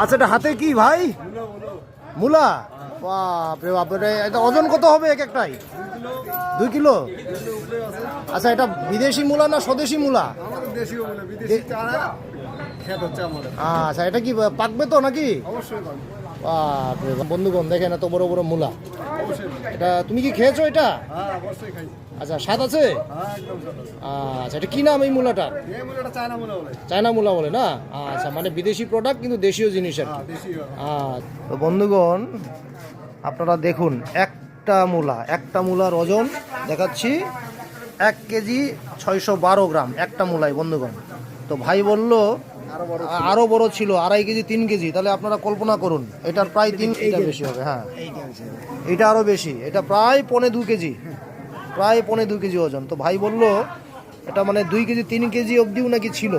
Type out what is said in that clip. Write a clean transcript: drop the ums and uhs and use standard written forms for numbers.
আচ্ছা, এটা হাতে কি ভাই? মূলা। বাপরে বাপ, এটা ওজন কত হবে এক একটাই? 2 কিলো। আচ্ছা, এটা বিদেশি মূলা না স্বদেশি মূলা? আচ্ছা, এটা কি পাকবে তো নাকি? বাপরে বাপ, বন্ধুগণ দেখেন এত বড় বড় মূলা। এটা তুমি কি খেয়েছো এটা? আচ্ছা, স্বাদ আছে? আচ্ছা, এটা কি নাম এই মূলাটার? চায়না মূলা বলে না? আচ্ছা, মানে বিদেশি প্রোডাক্ট কিন্তু দেশীয় জিনিস আর কি। তো বন্ধুগণ আপনারা দেখুন, একটা মূলার ওজন দেখাচ্ছি 1 কেজি 612 গ্রাম একটা মূলাই বন্ধুগণ। তো ভাই বলল আরো বড় ছিল 2.5 কেজি 3 কেজি, তাহলে আপনারা কল্পনা করুন এটার প্রায় 3 এটা বেশি হবে। হ্যাঁ, এটা আরো বেশি, এটা প্রায় 1.25 কেজি, প্রায় 1.25 কেজি ওজন। তো ভাই বলল এটা মানে 2 কেজি 3 কেজি অবধিও নাকি ছিল।